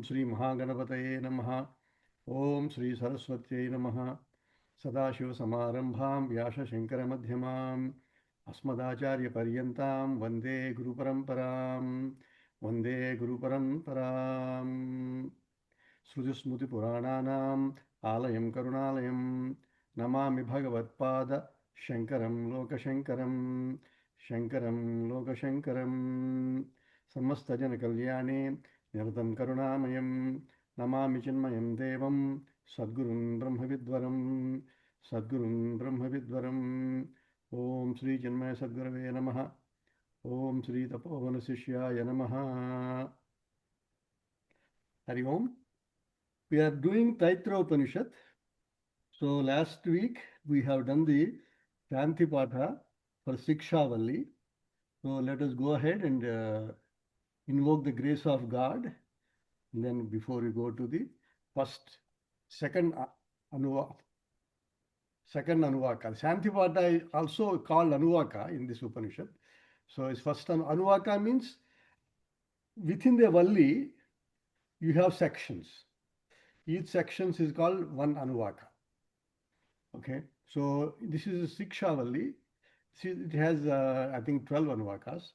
Sri Mahaganapataye Namaha. Om Sri Saraswatye Namaha. Sadashiva Samarambham Vyasa Shankara Madhyamam Asmadacharya Paryantam Vande Guru Paramparam Vande Guru Paramparam Srutismruti Purananam Alayam Karunalayam Namami Bhagavatpada Shankaram Lokashankaram Shankaram Lokashankaram Samastajana Kalyane Niratam Karunamayam Namami Chinmayam Devam Sadgurun Brahmavidvaram Sadgurun Brahmavidvaram Om Sri Chinmaya Sadgurave Namaha Om Sri Tapovana Sishyaya Namaha Hari Om. We are doing Taittiriya Upanishad. So last week we have done the Shanti Patha for Sikshavalli. So let us go ahead and invoke the grace of God. And then before we go to the second Anuvaka. Shanti Patha is also called Anuvaka in this Upanishad. So its first Anuvaka means within the Valli you have sections. Each section is called one Anuvaka. Okay, so this is a Sikshavalli. See, it has, I think, 12 Anuvakas.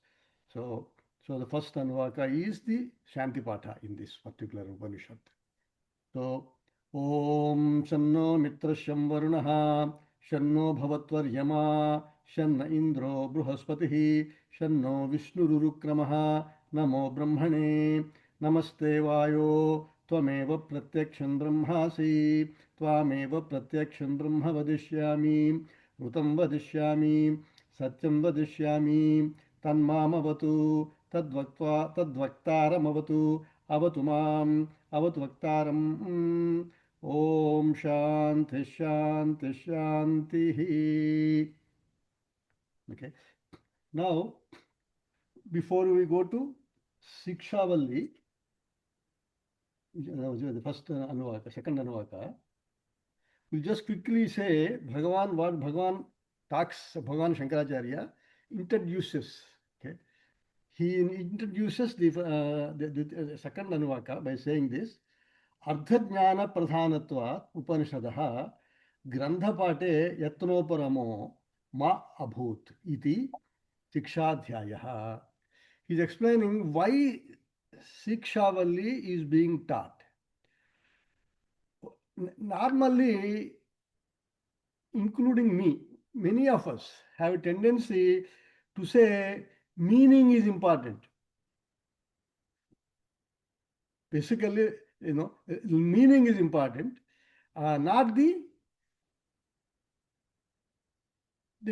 So the first Anuvaka is the Shantipatha in this particular Upanishad. So, Om Shanno Mitrasham Varunaha Shanno Bhavatvaryama Shanna Indro Bruhaspatihi Shanno Vishnururukramaha Namo Brahmane Namaste Vayo Tvameva Pratyaksham Brahmasi Tvameva Pratyaksham Brahma Vadishyami Rutam Vadishyami Satyam Vadishyami Tanmamavatu Tadvaktaramavatu Avatu Mam Avatu Vaktaram Om Shanti Shanti Shanti. Okay. Now, before we go to Sikshavalli, the first Anuvaka, second Anuvaka, we'll just quickly say Bhagavan, what Bhagavan talks, Bhagavan Shankaracharya introduces. Okay. He introduces the second Anuvaka by saying this. Ardha-jnana pradhanatvat Upanishadaha grandhapate yatnoparamo ma abhut iti Sikshadhyayaha. He is explaining why Sikshavalli is being taught. Normally, including me, many of us have a tendency to say meaning is important. Basically, meaning is important, not the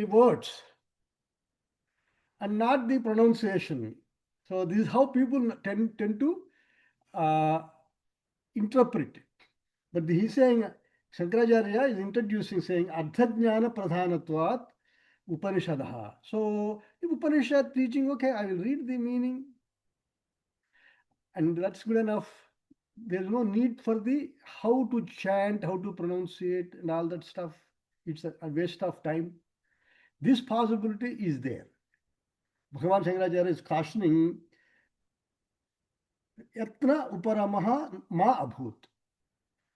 words and not the pronunciation. So this is how people tend to interpret. But he's saying, Shankaracharya is introducing, saying, Ardha-jnana pradhanatvat Upanishadaha. So if Upanishad teaching, okay, I will read the meaning. And that's good enough. There's no need for the how to chant, how to pronounce it, and all that stuff. It's a waste of time. This possibility is there. Bhagavan Shankaracharya is cautioning, Yatna uparamaha ma abhut.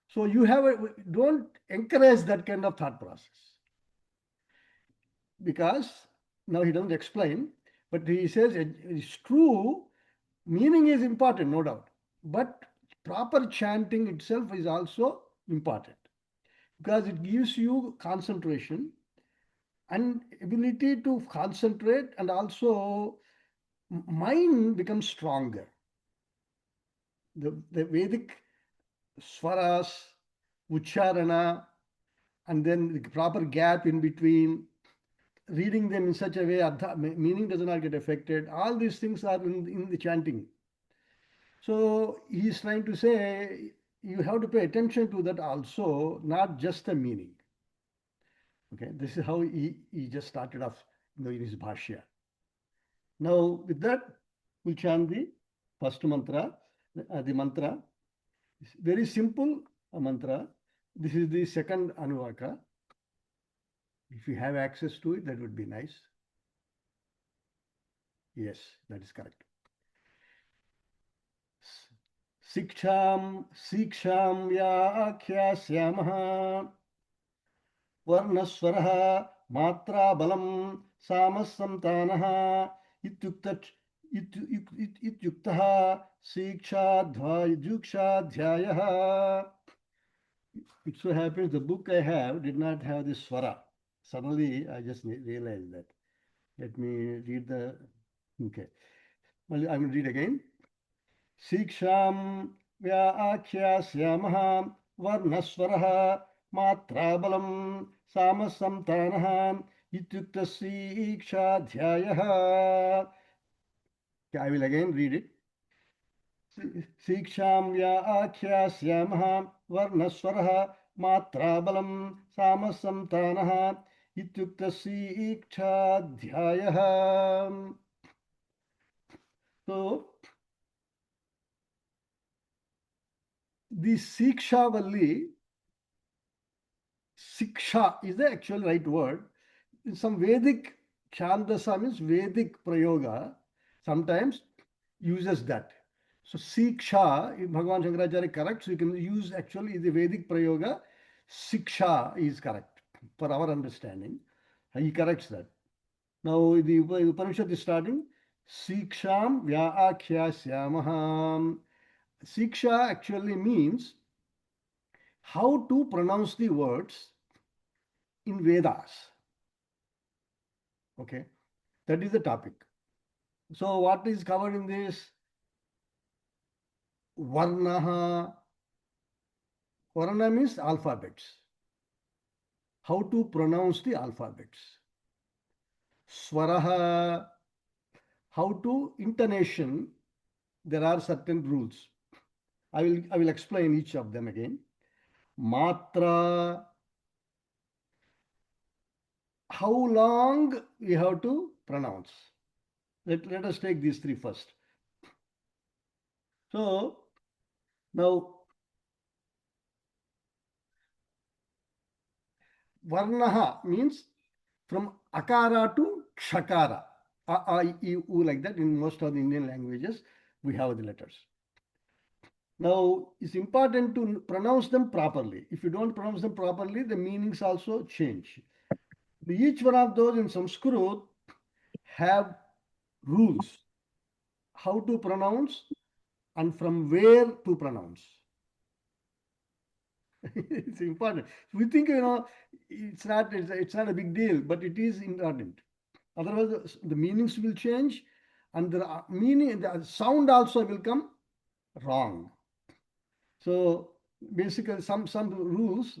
So you don't encourage that kind of thought process. Because now he doesn't explain, but he says it's true, meaning is important, no doubt. But proper chanting itself is also important because it gives you concentration and ability to concentrate, and also mind becomes stronger. The Vedic swaras, ucharana, and then the proper gap in between, reading them in such a way meaning does not get affected. All these things are in the chanting. So he is trying to say you have to pay attention to that also, not just the meaning. Okay, this is how he just started off in his bhashya. Now with that, we'll chant the first mantra, the mantra. It's very simple mantra. This is the second Anuvaka. If you have access to it, that would be nice. Yes, that is correct. Siksham Vyakhyasyaamaha Varnaswaraha Matra Balam Samasamtanaha Ityuktaha Sikshadhyayah. It so happens the book I have did not have this swara. Suddenly I just realized that. Let me read the. Okay. Well, I will read again. Siksham Vyakhyasyaamaha Varnaswaraha Matrabalam Samasamtanaha Ityukta Sikshadhyayah. I will again read it. Siksham Vyakhyasyaamaha Varnaswaraha Matrabalam Samasamtanaha Ityukta Sikshadhyayah. So, the Sikshavalli, Siksha is the actual right word. In some Vedic Chandasa means Vedic Prayoga, sometimes uses that. So Siksha, if Bhagavan Shankaracharya corrects, so you can use actually the Vedic Prayoga, Siksha is correct for our understanding. He corrects that. Now the Upanishad is starting. Siksham Vyakhyasyaamaham. Siksha actually means how to pronounce the words in Vedas. Okay, that is the topic. So what is covered in this? Varnaha. Varna means alphabets. How to pronounce the alphabets. Swaraha. How to intonation. There are certain rules. I will explain each of them again. Matra. How long we have to pronounce. Let us take these three first. So now Varnaha means from Akara to Kshakara. A, I, I, U, like that. In most of the Indian languages, we have the letters. Now, it's important to pronounce them properly. If you don't pronounce them properly, the meanings also change. Each one of those in Sanskrit have rules. How to pronounce and from where to pronounce. It's important. We think, it's not a big deal, but it is important. Otherwise, the meanings will change and the sound also will come wrong. So basically, some rules.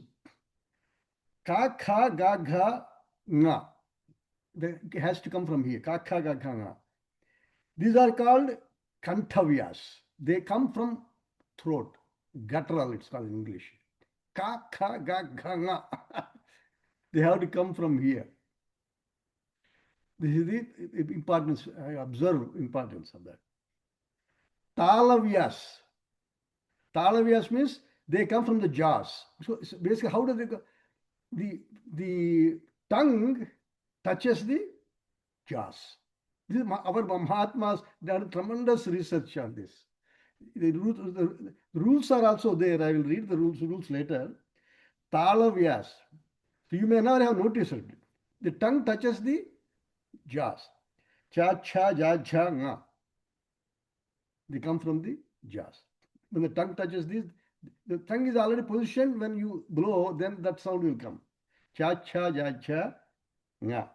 Ka, kha, ga, gha, nga. It has to come from here. Ka, kha, ga, gha, nga. These are called kantavyas. They come from throat. Guttural, it's called in English. Ka, kha, ga, gha, nga. They have to come from here. This is the importance. I observe importance of that. Talavyas. Talavyas means they come from the jaws. So basically, how do they go? The tongue touches the jaws. This is our Mahatmas, they have tremendous research on this. The rules are also there. I will read the rules later. Talavyas. So you may not have noticed it. The tongue touches the jaws. Cha, cha, ja, cha, nga. They come from the jaws. When the tongue touches this, the tongue is already positioned. When you blow, then that sound will come. Cha, cha, ja, cha, nga.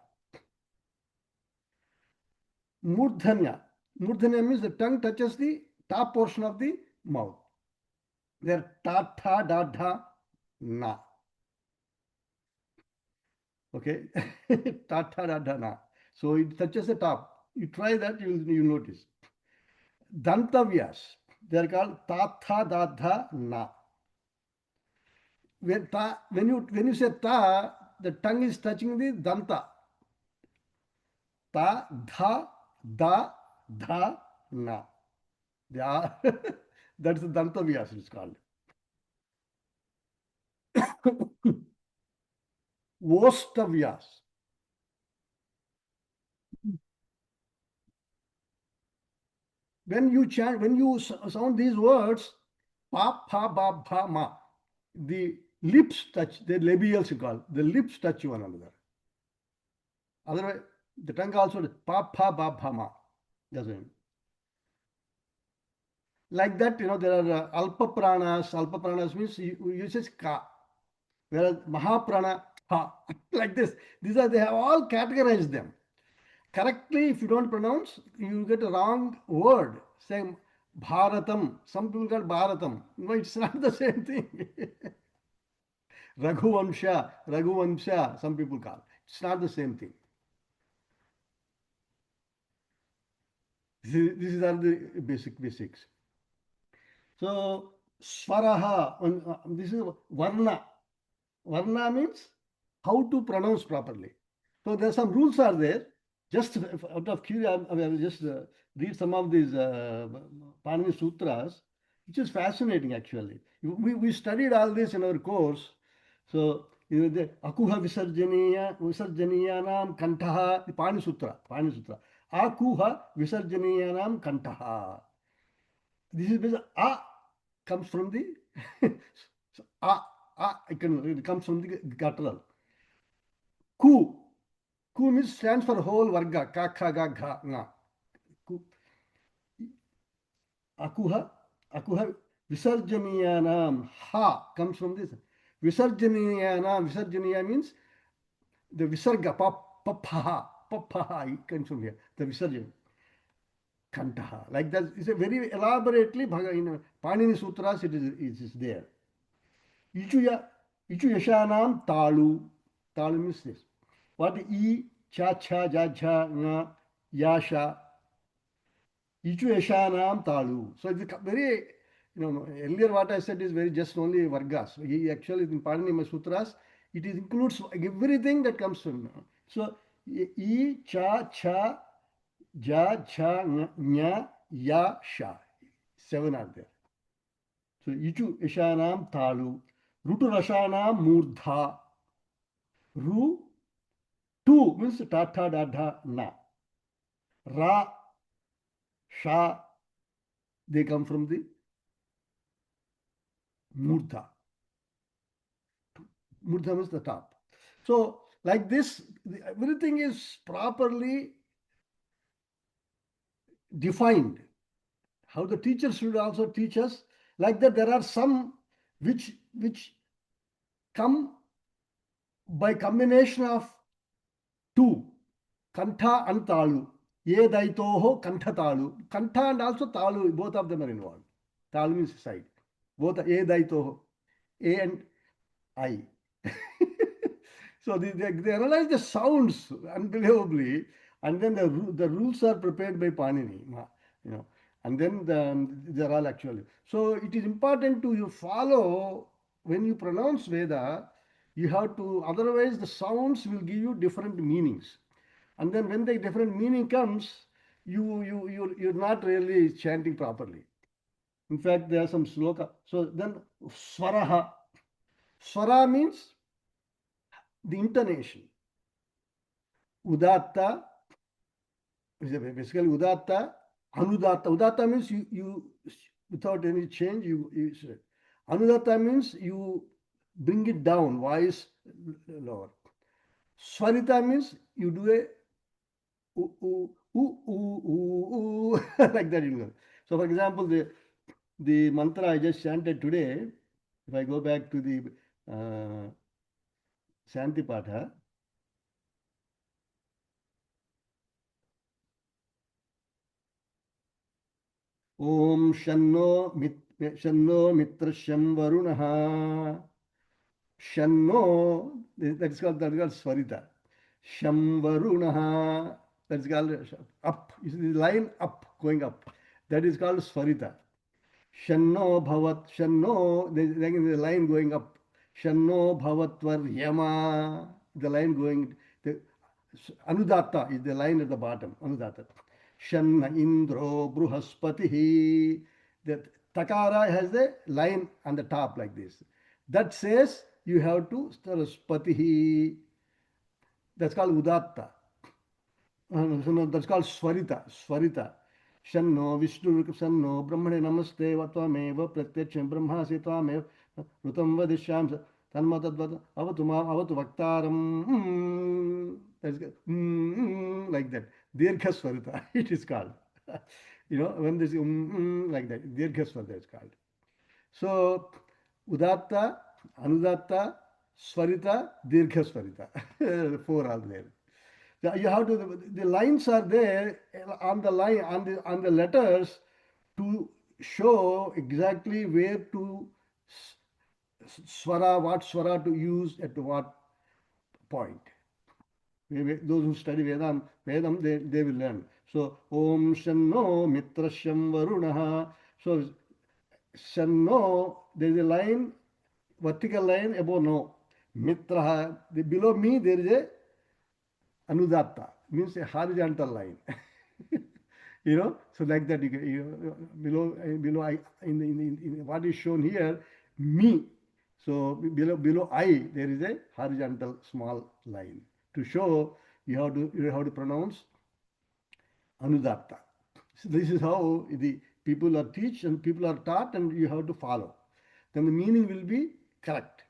Murdhanya. Murdhanya means the tongue touches the top portion of the mouth. There ta, tha, da, dha, na. Okay. Ta, tha, da, dha, na. So it touches the top. You try that, you will notice. Dantavyas. They are called ta, tha, da, dha, na. When you say ta, the tongue is touching the danta. Ta, dha, da, dha, na. They are that's the dantavyas it's called. Vostavyas. When you sound these words, pa, pa, ba, bha, ma. The lips touch, the labials you call, the lips touch one another. Otherwise, the tongue also, pa, pa, ba, bha, ma. That's what I mean. Like that, there are alpa pranas. Alpa pranas means you uses ka, whereas mahaprana, ha, like this. They have all categorized them. Correctly, if you don't pronounce, you get a wrong word. Say Bharatam. Some people call Bharatam. No, it's not the same thing. Raghuvamsha, some people call. It's not the same thing. These are the basics. So, Swaraha, this is Varna. Varna means how to pronounce properly. So, there are some rules are there. Just out of curiosity, I will just read some of these Panini Sutras, which is fascinating actually. We studied all this in our course. So, the Akuha Visarjaniyanam Kantaha, the Pani Sutra. Akuha Visarjaniyanam Kantaha. This is because A comes from the so it comes from the guttural. Ku. Ku means stands for whole varga. Ka, kha, ga, gha, nga. Ku. Akuha Visarjaniyanam. Ha comes from this. Visarjaniya means the Visarga. Papaha. It comes from here. The Visarjan. Kantaha. Like that. It's a very elaborately in Panini Sutras it is there. Ichu Yashanam Talu. Talu means this. What E, cha, ja, ja, nga, yasha. Ichu Yashanam Talu. So it's very, earlier what I said is very just only Vargas. He actually in Panini Sutras, it includes everything that comes from. So E, cha, ja, nya, ya, sha. 7 are there. So Ichu Yashanam Talu. Rutu Rashanam Murdha. Ru, tu means ta, tha, da, dha, na. Ra, sha, they come from the murdha. Murdha means the top. So, like this, everything is properly defined. How the teacher should also teach us. Like that, there are some which come by combination of two, kantha and talu. Ye daitoho kantha talu. Kantha and also talu, both of them are involved. Talu means side. Both ye daitoho. A and I. So they analyze the sounds unbelievably, and then the rules are prepared by Panini, and then they're all actually. So it is important to you follow when you pronounce Veda. You have to, otherwise the sounds will give you different meanings, and then when the different meaning comes, you're not really chanting properly. In fact, there are some sloka. So then swaraha. Swara means the intonation. Udatta, basically Udatta, Anudatta. Udatta means you without any change, you say. Anudatta means you bring it down, voice lower. Swarita means you do a like that. So, for example, the mantra I just chanted today, if I go back to the Shanti Patha, Om Shanno Mitrasham Varunaha Shanno, that's called Swarita. Sham Varunaha, that's called up. You see the line up, going up. That is called Swarita. Shanno Bhavat, Shanno, the line going up. Shanno Bhavatvar Yama, the line going. The, Anudatta is the line at the bottom. Anudatta. Shanna Indro Bruhaspatihi. The Takara has the line on the top like this. That says you have to Spatihi. That's called Udatta. No, that's called Swarita. Shanno Vishnu Sanno Brahmane Namaste Vatvameva Pratyaksham Brahmasi Tvamev Rutam Vadishyam Tanmatadvat Avatu Vaktaram. That's good. Like that. Dirgha Swarita, it is called. When this like that, Dirgha Swarita is called. So, Udatta, Anudatta, Swarita, Dirgha Swarita. Four are there. You have to, the lines are there on the line, on the letters to show exactly where to what swara to use at what point. Those who study Vedam, they will learn. So, Om Shanno Mitrashyam Varunaha. So, Shanno, there is a line, vertical line above no. Mitraha, below me there is a Anudatta, means a horizontal line. So like that, below I, in what is shown here, me. So below I, there is a horizontal small line to show you have to pronounce Anudatta. So this is how the people are teach and people are taught, and you have to follow. Then the meaning will be correct.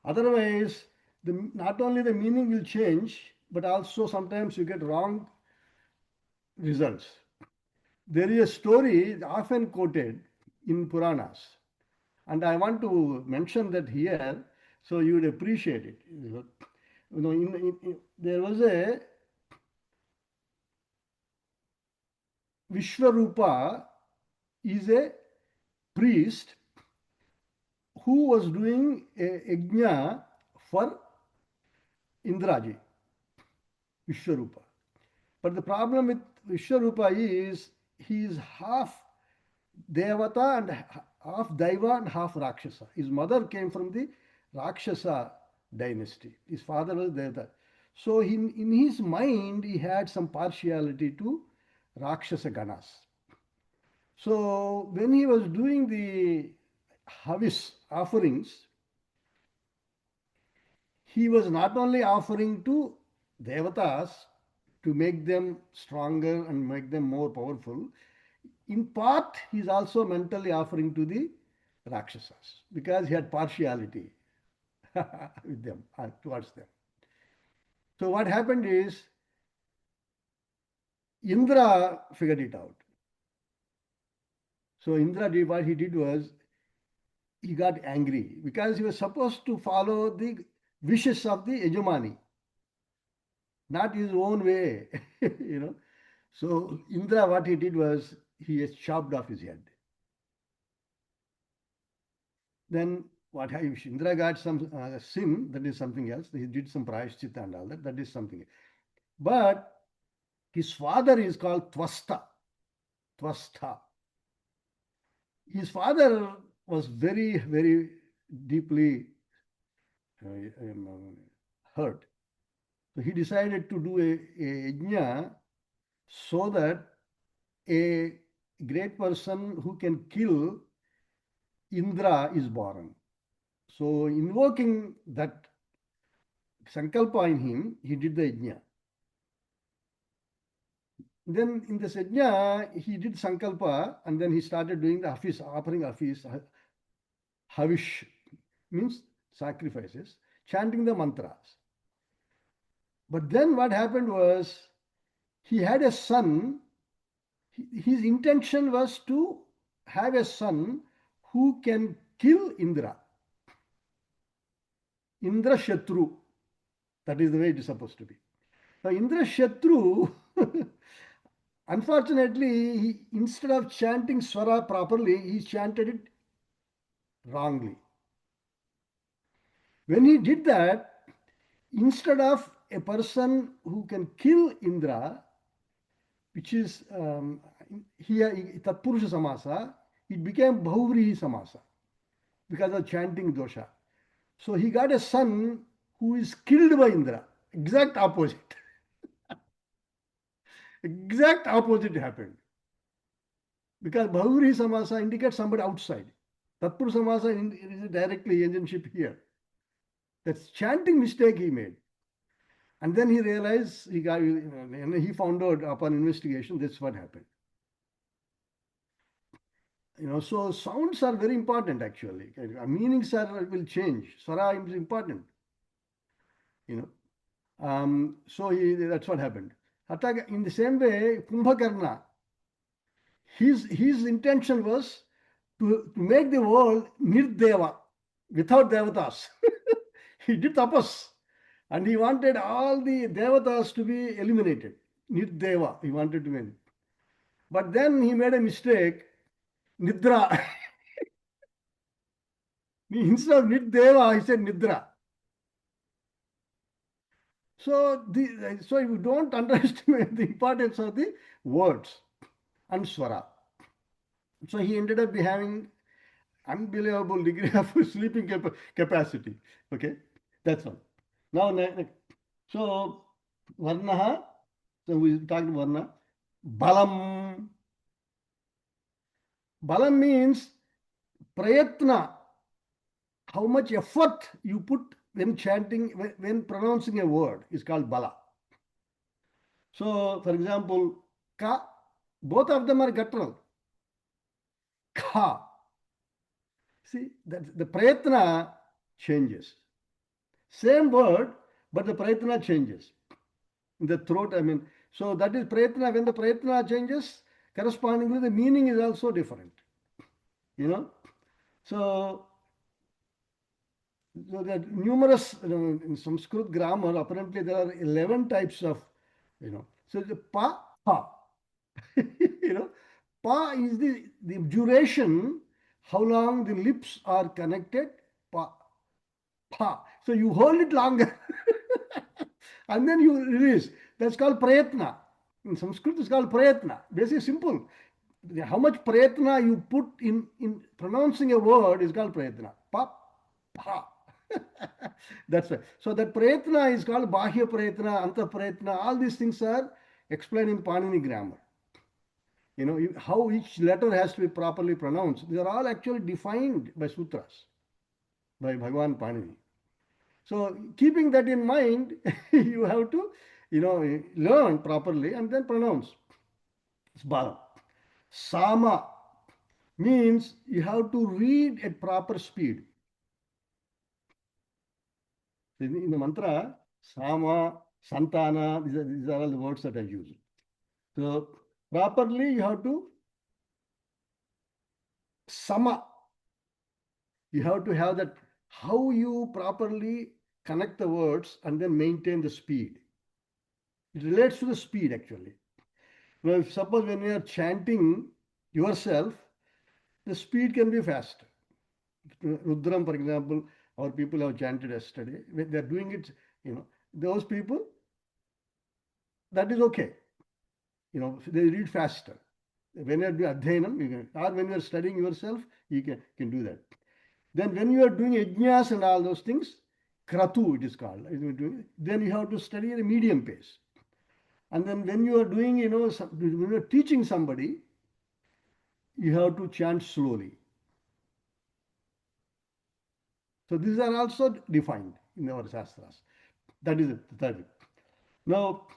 Otherwise, not only the meaning will change, but also sometimes you get wrong results. There is a story often quoted in Puranas, and I want to mention that here so you would appreciate it. There was a Vishwarupa is a priest who was doing a yajna for Indraji, Vishwarupa. But the problem with Vishwarupa is he is half Devata and half Daiva and half Rakshasa. His mother came from the Rakshasa dynasty. His father was Devata. So in his mind, he had some partiality to Rakshasa Ganas. So when he was doing the Havis offerings, he was not only offering to Devatas to make them stronger and make them more powerful, in part he is also mentally offering to the Rakshasas because he had partiality with them, towards them. So what happened is Indra figured it out. So Indra did what he did was he got angry because he was supposed to follow the wishes of the Yajamani, not his own way. So Indra, what he did was he chopped off his head. Then what if Indra got some sin, that is something else. He did some prayashchita and all that, that is something else. But his father is called Twasta. Twasta. His father was very, very deeply hurt. So he decided to do a yajna so that a great person who can kill Indra is born. So invoking that sankalpa in him, he did the yajna. Then in this yajna, he did sankalpa and then he started doing the hafiz, offering hafiz, havish, means sacrifices, chanting the mantras. But then what happened was, he had a son. His intention was to have a son who can kill Indra. Indra Shatru. That is the way it is supposed to be. Now, Indra Shatru, unfortunately, instead of chanting Swara properly, he chanted it wrongly. When he did that, instead of a person who can kill Indra, which is here Tatpurusha Samasa, it became Bahuvrihi Samasa because of chanting dosha. So he got a son who is killed by Indra. Exact opposite. Exact opposite happened. Because Bahuvrihi Samasa indicates somebody outside. Tatpurusha Samasa is directly relationship here. That's chanting mistake he made. And then he realized, he found out upon investigation, that's what happened. So sounds are very important actually. Meanings will change. Swara is important, you know. That's what happened. In the same way, Kumbhakarna, his intention was to make the world nirdeva, without devatas. He did tapas, and he wanted all the devatas to be eliminated. Nirdeva, he wanted to make. But then he made a mistake. Nidra. Instead of Nirdeva, he said Nidra. So you don't underestimate the importance of the words and swara. So he ended up having unbelievable degree of sleeping capacity. Okay, that's all. Now, so varnaha. So we talked varna. Balam. Balam means prayatna. How much effort you put when chanting, when pronouncing a word is called bala. So, for example, ka, both of them are guttural. Ka. See, that the prayatna changes. Same word, but the prayatna changes. In the throat, I mean. So that is prayatna. When the prayatna changes, correspondingly the meaning is also different. So there are numerous, in Sanskrit grammar, apparently there are 11 types of, So the pa, pa. Pa is the duration, how long the lips are connected, pa, pa. So you hold it longer and then you release. That's called prayatna. In Sanskrit, it's called prayatna. Basically, simple. How much prayatna you put in pronouncing a word is called prayatna. Pa, pa. That's right. So that prayatna is called bahya prayatna, anta prayatna. All these things are explained in Panini grammar. How each letter has to be properly pronounced. These are all actually defined by sutras, by Bhagavan Panini. So keeping that in mind, you have to, learn properly and then pronounce. It's bala. Sama means you have to read at proper speed. In the mantra, Sama, Santana, these are all the words that I use. So properly you have to Sama. You have to have that, how you properly connect the words and then maintain the speed. It relates to the speed actually. Now, suppose when you are chanting yourself, the speed can be fast. Rudram, for example, our people have chanted yesterday. When they are doing it, those people, that is okay. They read faster. When you are doing adhayanam, or when you are studying yourself, you can do that. Then when you are doing yajnas and all those things, kratu it is called. Then you have to study at a medium pace. And then when you are doing, when you are teaching somebody, you have to chant slowly. So these are also defined in our Shastras. That is it. That is it. Now,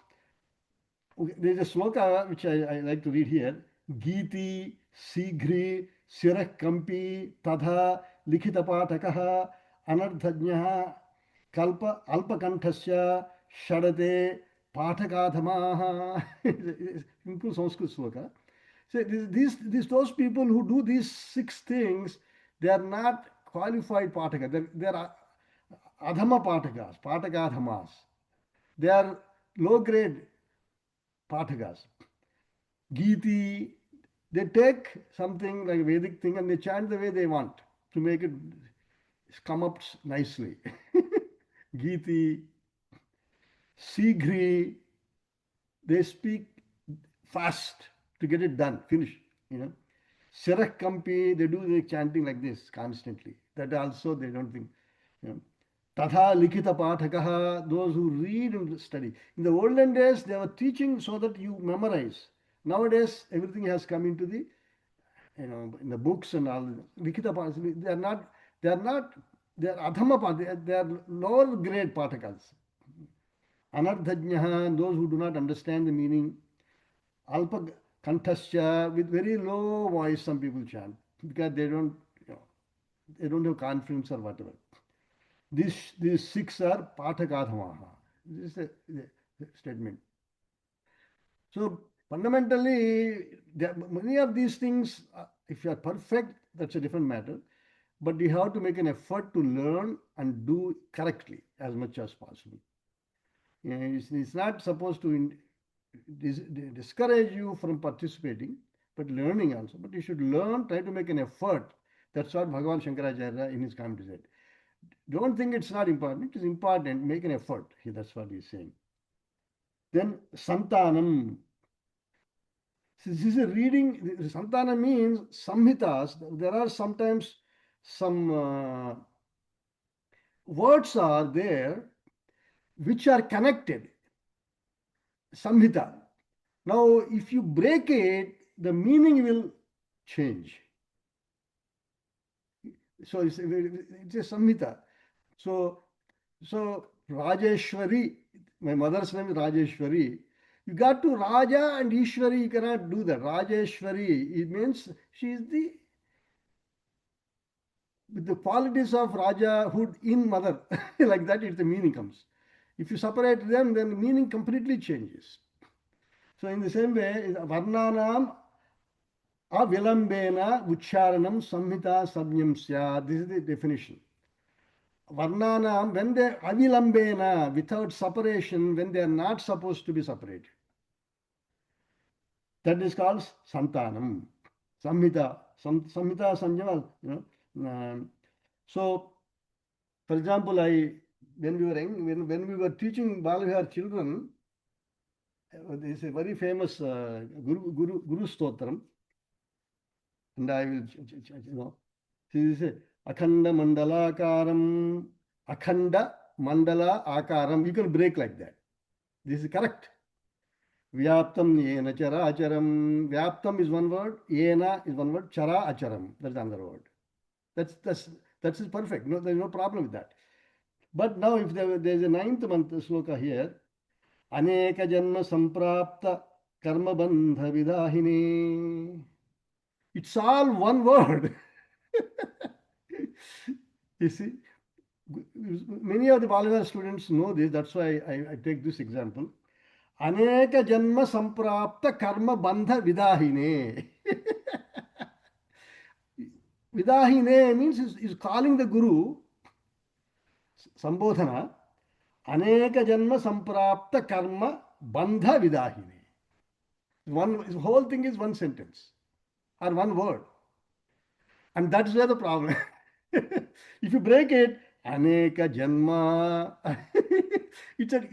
there is a sloka which I like to read here. Giti, Sigri, Sirak Kampi, Tadha, Likhita Patakaha, Anardhajnaha, Kalpa, Alpakanthasya, Shadate, Patakadhamaha. Simple Sanskrit sloka. So those people who do these 6 things, they are not qualified Pataka. They are Adhama Patakas, Patakadhamas. They are low grade Patakas. Giti, they take something like a Vedic thing and they chant the way they want to make it come up nicely. Giti, Sigri, they speak fast to get it done, finish. Sirak Kampi, they do the chanting like this constantly. That also they don't think. Tatha Likhita Pathakaha, those who read and study. In the olden days, they were teaching so that you memorize. Nowadays, everything has come into the, in the books and all. Likhita Pathaka, they are Adhama Pathaka, they are lower grade Pathakas. Anardhajnaha, those who do not understand the meaning. Alpa Kanthasya, with very low voice, some people chant. because they don't have confidence or whatever. These six are pathakadhamaha. This is the statement. So fundamentally, many of these things, if you are perfect, that's a different matter. But you have to make an effort to learn and do correctly as much as possible. It's not supposed to discourage you from participating, but learning also. But you should learn, try to make an effort. That's what Bhagavan Shankaracharya in his commentary said. Don't think it's not important. It is important. Make an effort. That's what he's saying. Then Santanam. This is a reading. Santana means samhitas. There are sometimes some words are there which are connected. Samhita. Now, if you break it, the meaning will change. So it's a samhita. So Rajeshwari, my mother's name is Rajeshwari. You got to Raja and Ishwari, you cannot do that. Rajeshwari, it means she is with the qualities of Rajahood in mother. Like that, the meaning comes. If you separate them, then the meaning completely changes. So in the same way, Varnanam avilambena ucharanam samhita sabnyam syad. This is the definition. Varnanam, when they avilambena, without separation, when they are not supposed to be separated. That is called santanam. Samhita. Samhita sanjama, so, for example, when we were teaching Balavihar children, there is a very famous Guru Stotram, and I will, this is Akhanda Mandala Akaram, Akhanda Mandala Akaram. You can break like that. This is correct. Vyaptam yena chara acharam. Vyaptam is one word, yena is one word, chara acharam. That's another word. That's perfect. No, there's no problem with that. But now, if there's a ninth sloka here, Aneka Janma Samprapta Karma Bandha Vidahini. It's all one word. You see, many of the Balavihar students know this. That's why I take this example. Aneka Janma Samprapta Karma Bandha Vidahine. Vidahine means is calling the Guru, Sambodhana, Aneka Janma Samprapta Karma Bandha Vidahine. The whole thing is one sentence or one word. And that's where the problem. If you break it, Aneka Janma, it's a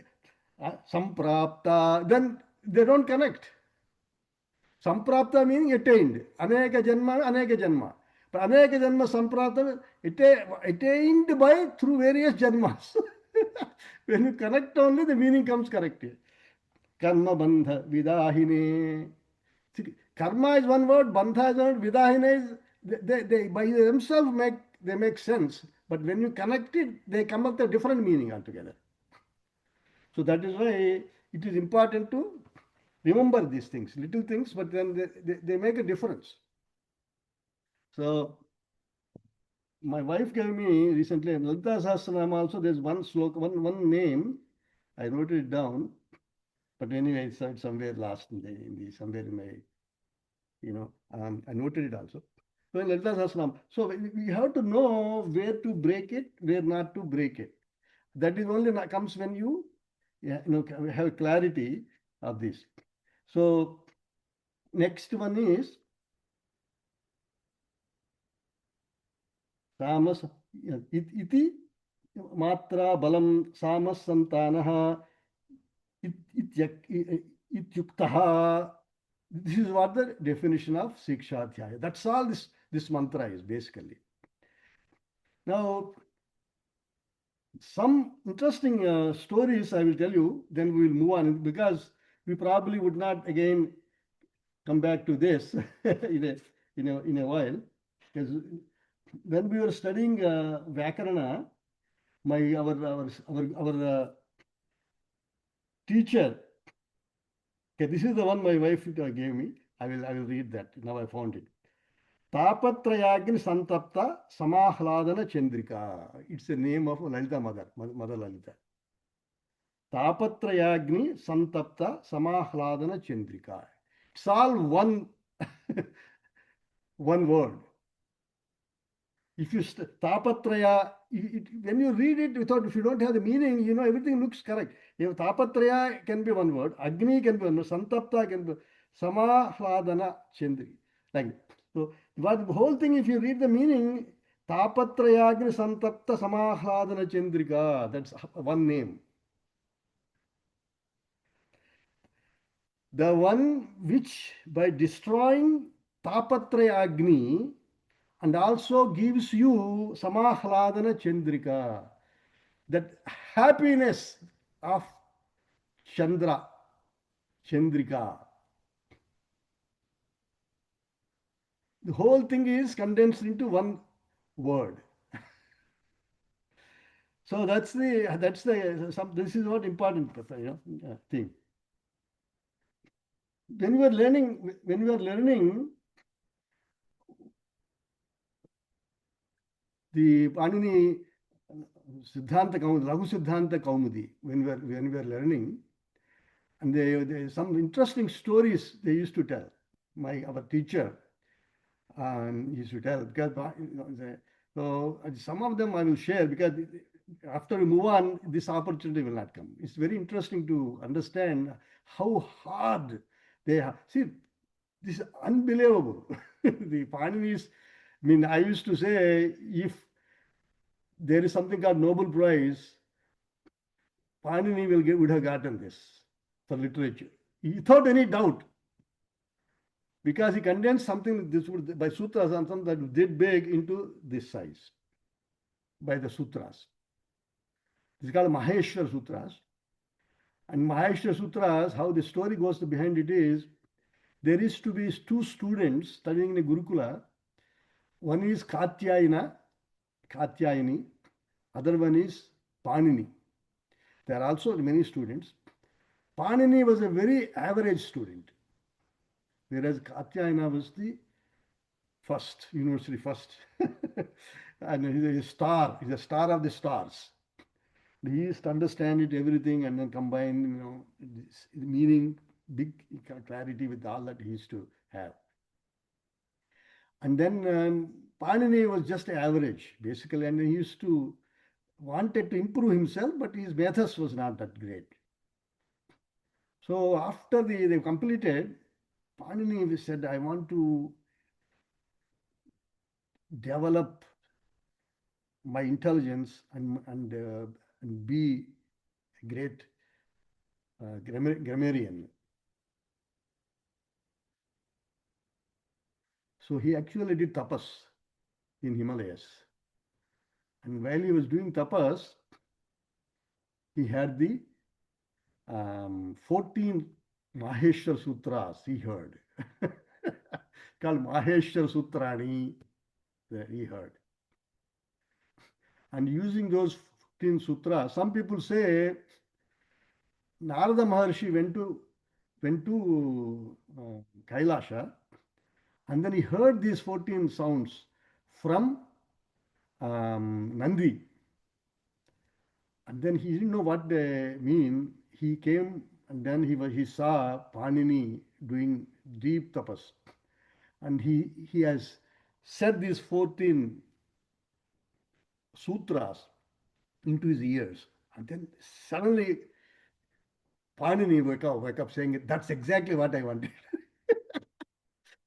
Samprapta, then they don't connect. Samprapta meaning attained. Aneka Janma. But Aneka Janma Samprapta, attained by through various Janmas. When you connect only, the meaning comes correct. Karma Bandha Vidahine. Karma is one word, Bandha is one word, Vidahine is, they by themselves make sense. But when you connect it, they come up with a different meaning altogether. So that is why it is important to remember these things, little things, but then they make a difference. So my wife gave me recently, in Lalita Sahasranama also, there's one sloka, one name. I wrote it down, but anyway, it's somewhere lost somewhere in my, I noted it also. So in Lalita Sahasranama, so we have to know where to break it, where not to break it. That is only comes when you have clarity of this. So next one is Samas iti matra balam samas santanaha ityuktaha. This is what the definition of Sikshadhyaya. That's all this mantra is basically. Now, some interesting stories I will tell you, then we will move on, because we probably would not again come back to this in a while. Because when we were studying Vyakarana, our teacher, okay, this is the one my wife gave me. I will read that. Now I found it. Tapatrayagni Santapta Samahladana Chandrika. It's the name of Lalita Mother Lalita. Tapatrayagni Santapta Samahladana Chandrika. It's all one word. If you tapatraya, when you read it if you don't have the meaning, everything looks correct. If tapatraya can be one word, agni can be one word, santapta can be samahladana chandri. Like so, but the whole thing, if you read the meaning, tapatrayagni santapta samahladana chandrika, that's one name. The one which by destroying tapatrayagni and also gives you samahladana chandrika, that happiness of chandrika. The whole thing is condensed into one word. So this is what important thing. When we are learning the Panini Siddhanta Kaumudi, Laghu Siddhanta Kaumudi, when we are learning, and they some interesting stories they used to tell. Our teacher used to tell, because so some of them I will share, because after we move on, this opportunity will not come. It's very interesting to understand how hard they have. See, this is unbelievable. The Paninis, I used to say, if there is something called Nobel Prize, Panini would have gotten this for literature, without any doubt, because he condensed something by sutras and something that did big into this size by the sutras. This is called Maheshwar Sutras. And Maheshwar Sutras, how the story goes behind it is, there is to be two students studying in a Gurukula. One is Katyayani, other one is Panini. There are also many students. Panini was a very average student, whereas Katyayana was the first, university first. And he's a star, he's a star of the stars. He used to understand it, everything, and then combine, meaning, big clarity with all that he used to have. And then Panini was just average, basically, and he used to wanted to improve himself, but his methods was not that great. So after they completed, Panini said, I want to develop my intelligence and be a great grammarian. So he actually did tapas in Himalayas. And while he was doing tapas, he had the 14 Maheshwar Sutras he heard. Called Maheshwar Sutrani, he heard. And using those 15 sutras, some people say Narada Maharshi went to Kailasha, and then he heard these 14 sounds from Nandi. And then he didn't know what they mean. He came and then he saw Panini doing deep tapas. And he has said these 14 sutras into his ears. And then suddenly Panini wake up saying, that's exactly what I wanted.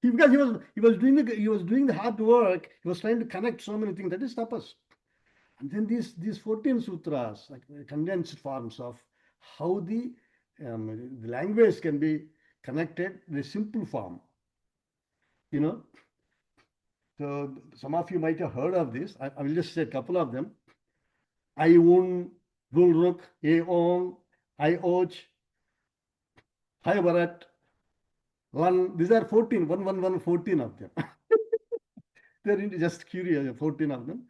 Because he was doing the hard work. He was trying to connect so many things. That is tapas. And then these 14 sutras, like condensed forms of how the language can be connected in a simple form. So some of you might have heard of this. I will just say a couple of them. Aiun, Rulruk, Aong, Ioch, Haivarat, Lan. These are 14, 14 of them. They're just curious, 14 of them.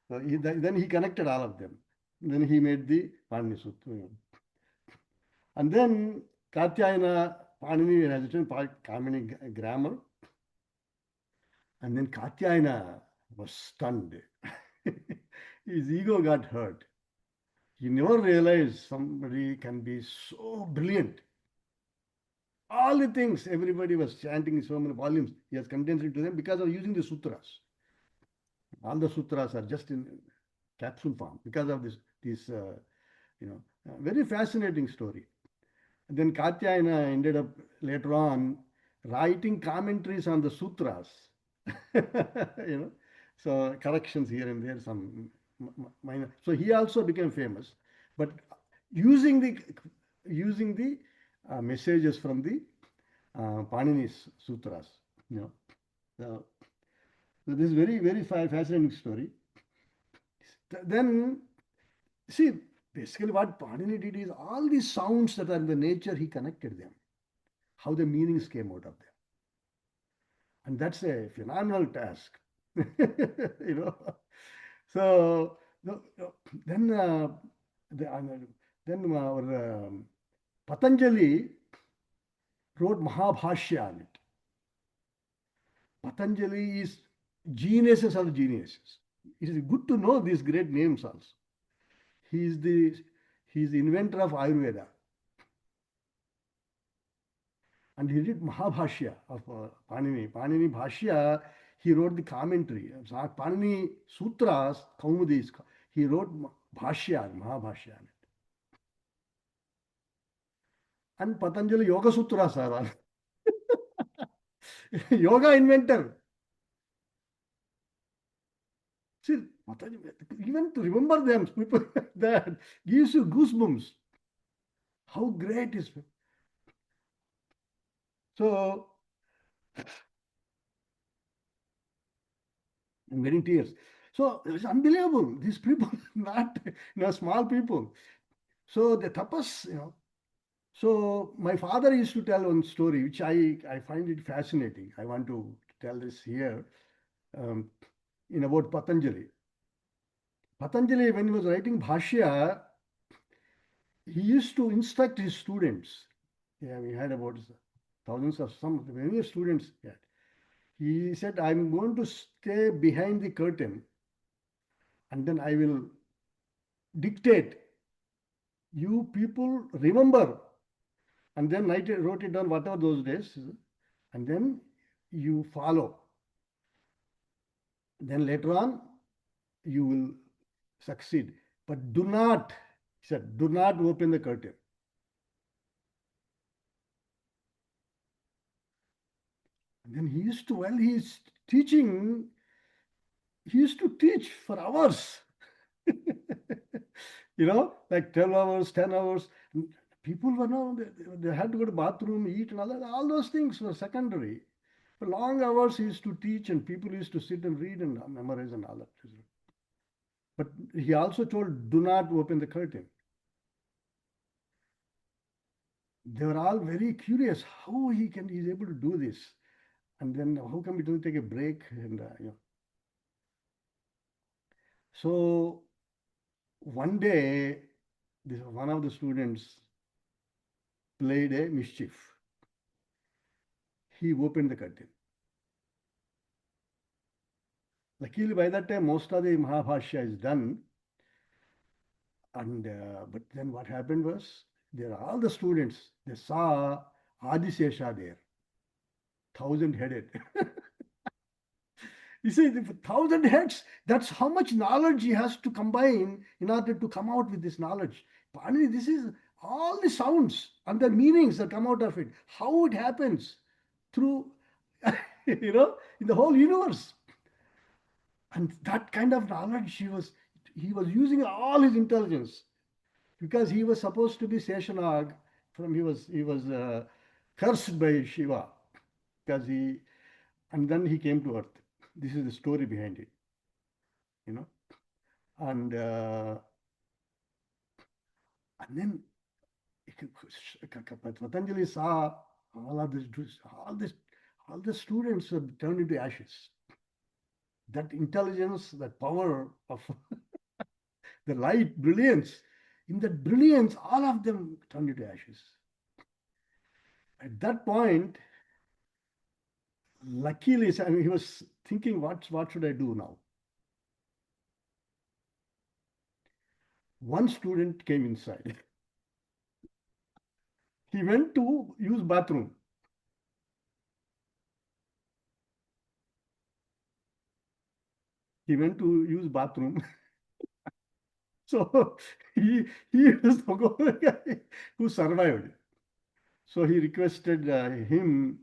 Then he connected all of them. Then he made the Panini Sutra. And then Katyayana, Panini has written Kamini grammar, and then Katyayana was stunned. His ego got hurt. He never realized somebody can be so brilliant. All the things everybody was chanting in so many volumes, he has condensed it to them because of using the sutras. All the sutras are just in capsule form because of this very fascinating story. And then Katyayana ended up later on writing commentaries on the sutras. you know, so corrections here and there, some minor. So he also became famous, but using the messages from the Panini's sutras. You know, so, so this is very fascinating story. Then see, basically what Panini did is all these sounds that are in the nature, he connected them. How the meanings came out of them. And that's a phenomenal task. you know. So then then our Patanjali wrote Mahabhashya on it. Patanjali is geniuses of geniuses. It is good to know these great names also. He is the inventor of Ayurveda. And he did Mahabhashya of Panini. Panini Bhashya, he wrote the commentary. Panini Sutras, Kaumudis, he wrote Bhashya, Mahabhashya. And Patanjali Yoga Sutras are all. Yoga inventor. See, even to remember them, people that gives you goosebumps. How great is it? So, I'm getting tears. So, it's unbelievable. These people, not small people. So, the tapas, So, my father used to tell one story, which I find it fascinating. I want to tell this here in about Patanjali. Patanjali, when he was writing Bhashya, he used to instruct his students. Yeah, we had about thousands of many students. Yeah. He said, I'm going to stay behind the curtain and then I will dictate. You people remember. And then I wrote it down, whatever those days, and then you follow. Then later on, you will succeed. But do not, he said, do not open the curtain. And then he used to, while he is teaching, he used to teach for hours. Like 12 hours, 10 hours. People were they had to go to bathroom, eat, and all that. All those things were secondary. For long hours, he used to teach, and people used to sit and read and memorize and all that. But he also told, do not open the curtain. They were all very curious how he's able to do this. And then how come he doesn't take a break? And So one day, one of the students played a mischief. He opened the curtain. Luckily, by that time, most of the Mahabhashya is done. And but then what happened was, all the students, they saw Adisesha there, 1,000-headed. You see, 1,000 heads, that's how much knowledge he has to combine in order to come out with this knowledge. Panini, this is all the sounds and the meanings that come out of it, how it happens through, in the whole universe. And that kind of knowledge, he was using all his intelligence, because he was supposed to be Seshanag. He was cursed by Shiva, because and then he came to earth. This is the story behind it, and then Patanjali saw all the students turned into ashes. That intelligence, that power of the light, brilliance, in that brilliance, all of them turned into ashes. At that point, luckily, I mean, he was thinking, what should I do now? One student came inside. He went to use bathroom. He went to use bathroom. So he was the only guy who survived. So he requested him,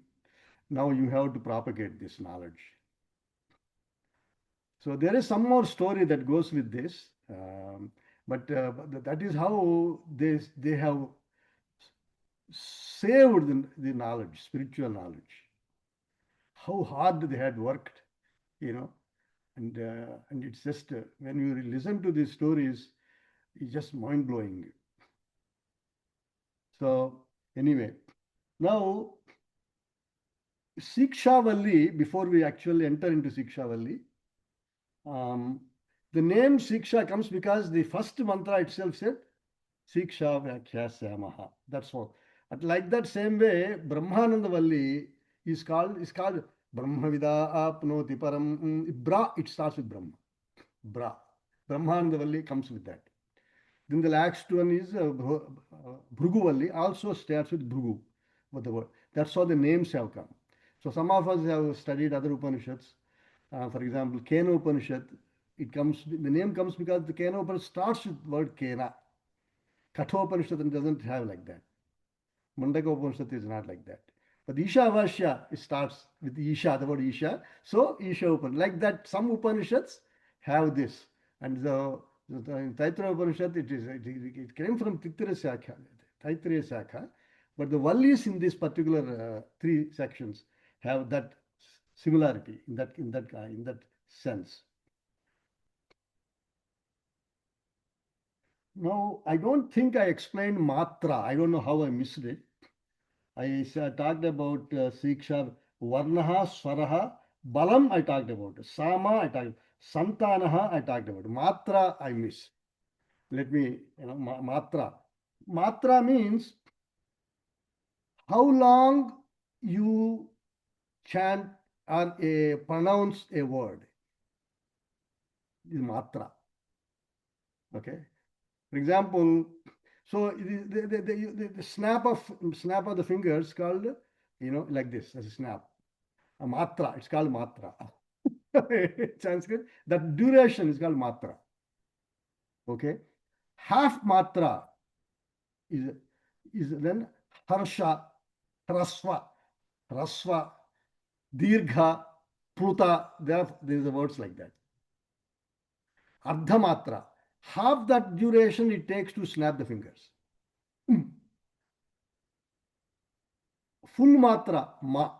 now you have to propagate this knowledge. So there is some more story that goes with this, but that is how they have saved the knowledge, spiritual knowledge. How hard they had worked, you know, and it's just when you listen to these stories, it's just mind blowing. So anyway, now Sikshavalli, before we actually enter into Sikshavalli, um, the name Siksha comes because the first mantra itself said Siksha Vyakhyasamaha. That's all. And like that same way, Brahmananda Valli is called Brahmavida Apnoti Param. Bra, it starts with Brahma. Bra. Brahmananda Valli comes with that. Then the last one is Bhrugu Valli, also starts with Bhrugu. What the word? That's how the names have come. So some of us have studied other Upanishads. For example, Kena Upanishad, the name comes because the Kena Upanishad starts with word Kena. Kathopanishad doesn't have like that. Mundaka Upanishad is not like that. But Ishavasya, it starts with Isha, the word Isha. So Isha Upanishad. Like that, some Upanishads have this. And in Taittiriya Upanishad, it came from Taittiriya Sakha. But the Vallis in this particular three sections have that similarity in that sense. Now, I don't think I explained matra. I don't know how I missed it. I talked about Siksha, Varnaha, Swaraha, Balam I talked about, Sama I talked, Santanaha I talked about, Matra I missed. Let me, Matra. Matra means how long you chant or pronounce a word. Is Matra. Okay. For example, so the snap of the fingers called, like this, as a snap. A matra, it's called matra. Sanskrit, that duration is called matra. Okay. Half matra is then harsha, rasva, dirgha, pruta. There is words like that. Ardha matra, half that duration it takes to snap the fingers. Full matra, ma.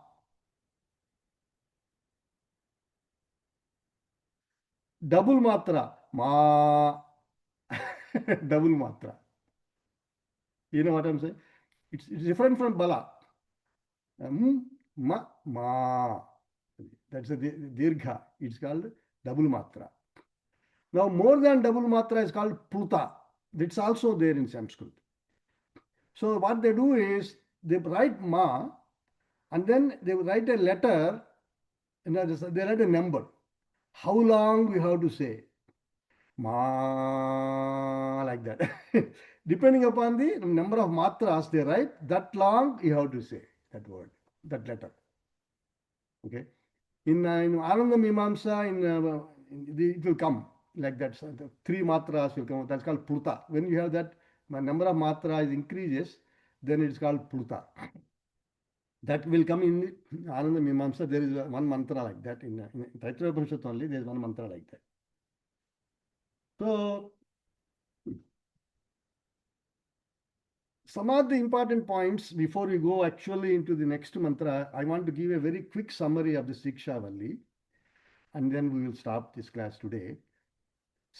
Double matra, ma. Double matra. You know what I'm saying? It's different from bala. Ma, ma. That's a dirgha. It's called double matra. Now, more than double matra is called pruta. That's also there in Sanskrit. So, what they do is they write ma and then they write a letter and they write a number. How long we have to say? Ma, like that. Depending upon the number of matras they write, that long you have to say that word, that letter. Okay. In Ananda Mimamsa, it will come like that. So the three matras will come. That's called Pruta. When you have that number of matras increases, then it's called Pruta. That will come in Ananda Mimamsa. There is one mantra like that. In Taittiriya Upanishad only, there is one mantra like that. So, some of the important points before we go actually into the next mantra, I want to give a very quick summary of the Sikshavalli and then we will stop this class today.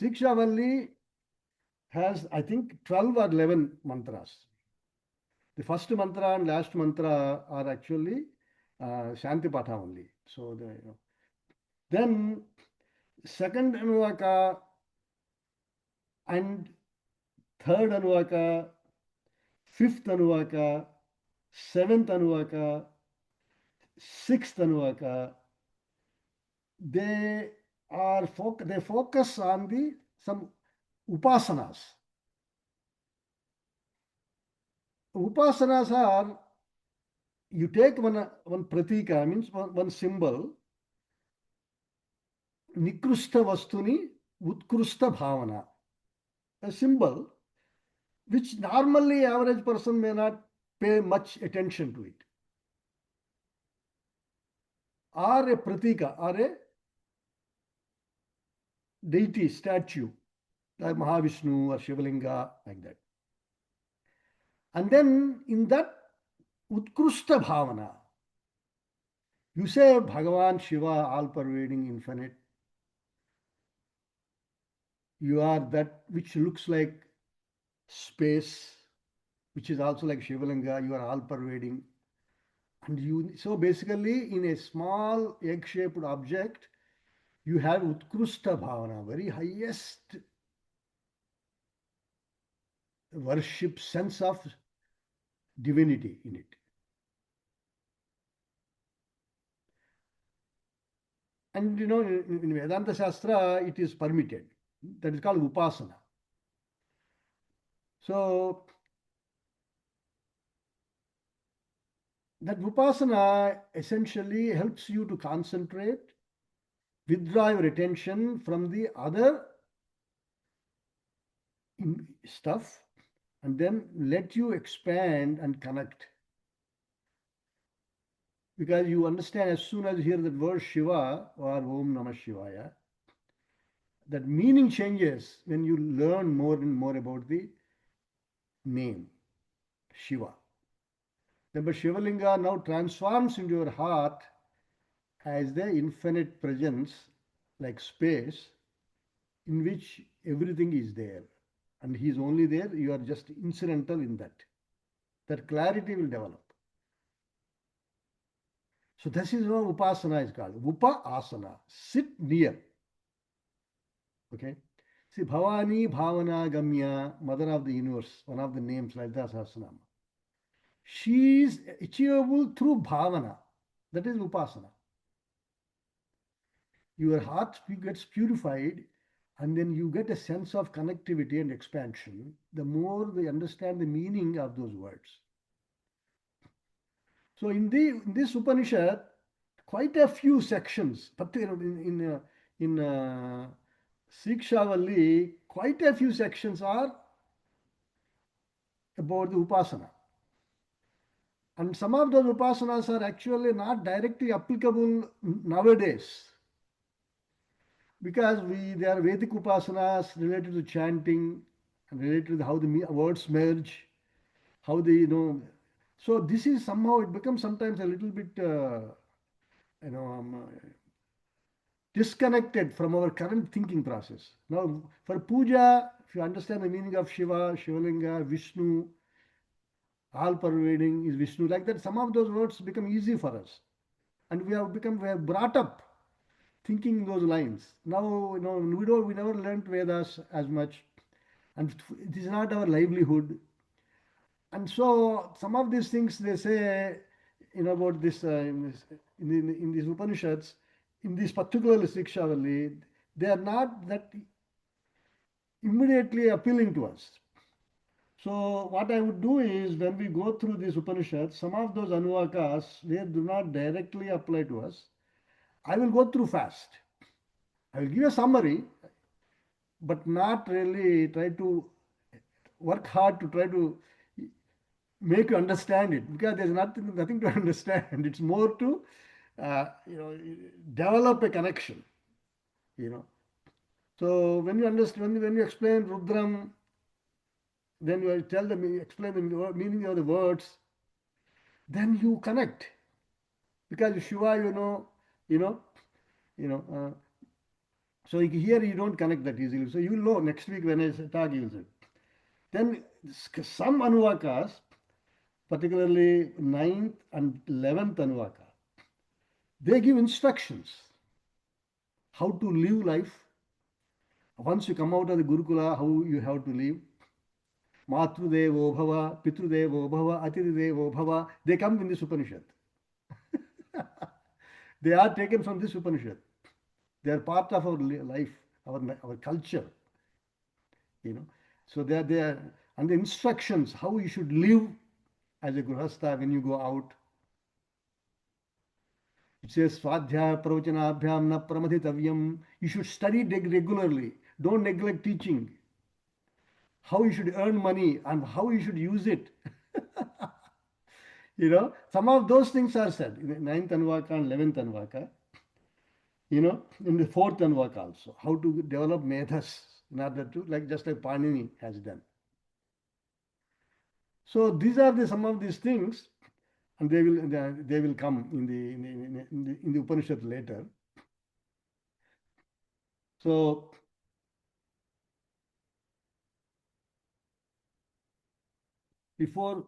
Sikshavalli has, I think, 12 or 11 mantras. The first mantra and last mantra are actually Shanti Patha only. So, then second Anuvaka and third Anuvaka, fifth Anuvaka, seventh Anuvaka, sixth Anuvaka, they they focus on some upasanas. Upasanas are, you take one pratika, means one symbol, nikrusta vastuni utkrusta bhavana, a symbol which normally average person may not pay much attention to it, or a pratika, or a deity statue like Mahavishnu or Shivalinga, like that. And then in that utkrusta bhavana, you say Bhagavan Shiva, all pervading, infinite. You are that which looks like space, which is also like Shivalinga. You are all pervading. And so basically, in a small egg shaped object, you have utkrusta bhavana, very highest worship, sense of divinity in it. And in Vedanta Shastra, it is permitted. That is called upasana. So that upasana essentially helps you to concentrate, withdraw your attention from the other stuff, and then let you expand and connect. Because you understand, as soon as you hear that word Shiva or Om Namah Shivaya, that meaning changes when you learn more and more about the name Shiva. Then, but Shivalinga now transforms into your heart as the infinite presence, like space, in which everything is there. And he is only there, you are just incidental in that. That clarity will develop. So this is what upasana is called. Upa-asana. Sit near. Okay. See, Bhavani Bhavana Gamya, Mother of the Universe, one of the names, Lalita Sahasranama. She is achievable through bhavana. That is upasana. Your heart gets purified, and then you get a sense of connectivity and expansion the more they understand the meaning of those words. So in this Upanishad, quite a few sections, particularly in Sikshavalli, quite a few sections are about the upasana. And some of those upasanas are actually not directly applicable nowadays, because they are Vedic upasanas related to chanting and related to how the words merge, how they So this is somehow, it becomes sometimes a little bit disconnected from our current thinking process. Now, for puja, if you understand the meaning of Shiva, Shivalinga, Vishnu, all pervading is Vishnu, like that, some of those words become easy for us. And we have brought up thinking those lines. Now, we never learned Vedas as much, and it is not our livelihood. And so some of these things they say, about this, in these Upanishads, in this particular Sikshavalli, they are not that immediately appealing to us. So what I would do is, when we go through these Upanishads, some of those Anuvakas, they do not directly apply to us. I will go through fast. I will give a summary, but not really try to work hard to try to make you understand it, because there's nothing to understand. It's more to develop a connection. So when you understand, when you explain Rudram, then you tell them, explain the meaning of the words, then you connect. Because Shiva, so here you don't connect that easily. So you'll know next week when I talk, you'll say. Then some Anuvakas, particularly 9th and 11th Anuvaka, they give instructions how to live life. Once you come out of the Gurukula, how you have to live. Matrudevo Bhava, Pitrudevo Bhava, Atirudevo Bhava. They come in this Upanishad. They are taken from this Upanishad. They are part of our life, our culture, you know. So they are, and the instructions how you should live as a grihastha when you go out. It says Swadhyaya Pravachanabhyam na pramadhitavyam. You should study regularly. Don't neglect teaching. How you should earn money and how you should use it. Some of those things are said in the ninth Anuvaka and 11th Anuvaka. In the fourth Anuvaka also. How to develop methas in order to, just like Panini has done. So these are some of these things, and they will come in the Upanishad later. So before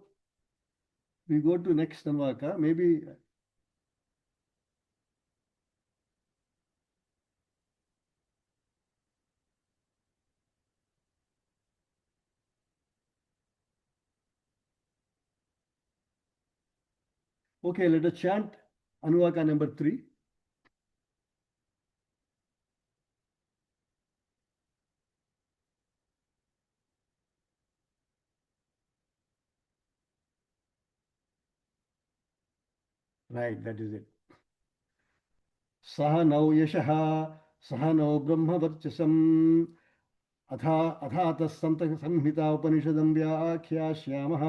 we go to next Anuvaka, maybe okay, let us chant Anuvaka number 3. Right, that is it. Saha nau yashaha, saha nau brahmavarchasam, अथातः संहिता उपनिषदं व्याख्यास्यामः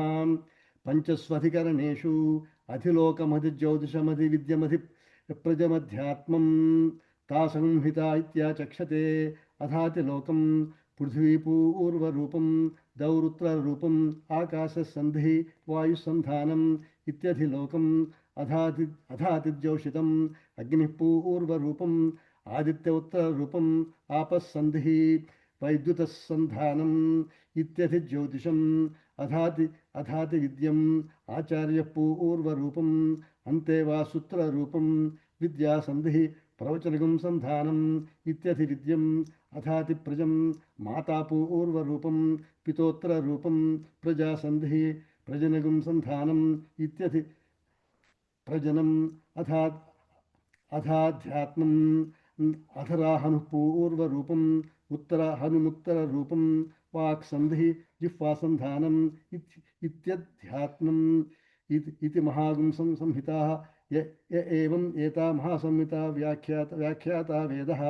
पंचस्वधिकरणेषु अधिलोकमधिज्योतिषमधिविद्यमधिप्रजमध्यात्मं ता संहिता इत्याचक्षते अथातिलोकं पृथ्वीपूर्वरूपं दौरुत्ररूपम् आकाशसन्धिः वायुसन्धानम् इत्यधिलोकम् अथातिज्योषितम् अग्निः पूर्वरूपम् आदित्य उत्तररूपम् आपस्सन्धिः वैद्युतसन्धानम् इत्यथि ज्योतिषम् अथाति विद्यम् आचार्य पूर्वरूपम् अन्ते वा सूत्ररूपम् विद्यासन्धिः प्रवचनगुं सन्धानम् इत्यथि विद्यम् अथाति प्रजम् माता पूर्वरूपम् पितोत्तररूपम् प्रजासन्धिः प्रजनगुं सन्धानम् इत्यथि प्रजनम् अथाध्यात्मम् अथराहनुः पूर्वरूपम् उत्तराहनुमुत्तररूपम् वाक्सन्धिः जिह्वासन्धानम् इत्यध्यात्मम् इति महागुं संहिताः य एवम् एता महासंहिता व्याख्याता वेदः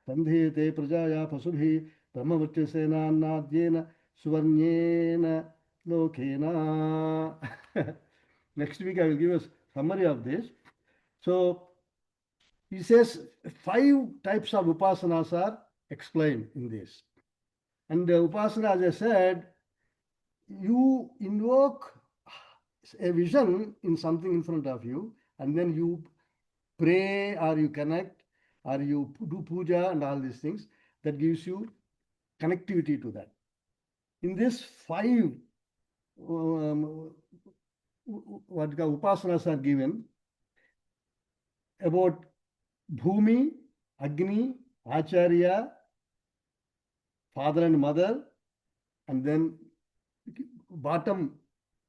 सन्धीयते प्रजाया पशुभिः ब्रह्मवृक्षसेनान्नाद्येन सुवर्ण्येन Loken. Next week I will give a summary of this. So he says 5 types of upasanas are explained in this. And the upasana, as I said, you invoke a vision in something in front of you, and then you pray or you connect or you do puja and all these things. That gives you connectivity to that. In this 5 what upasanas are given about Bhumi, Agni, Acharya, father and mother, and then bottom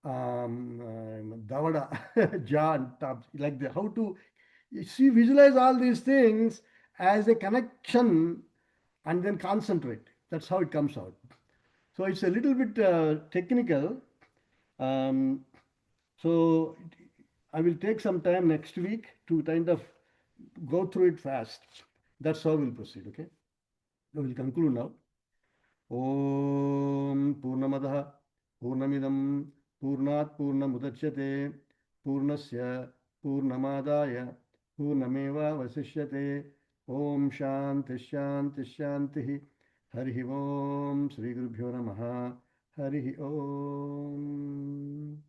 Davada, jaw and top, like that. How to see, visualize all these things as a connection and then concentrate. That's how it comes out. So it's a little bit technical. So I will take some time next week to kind of go through it fast. That's how we'll proceed, okay? We will conclude now. Om Purnamadah Purnamidam Purnat Purnamudachyate Purnasya Purnamadaya Purnameva Vasishyate Om Shanti Shanti Shanti Harihi Om Sri Gurubhyo Namaha Harihi Om.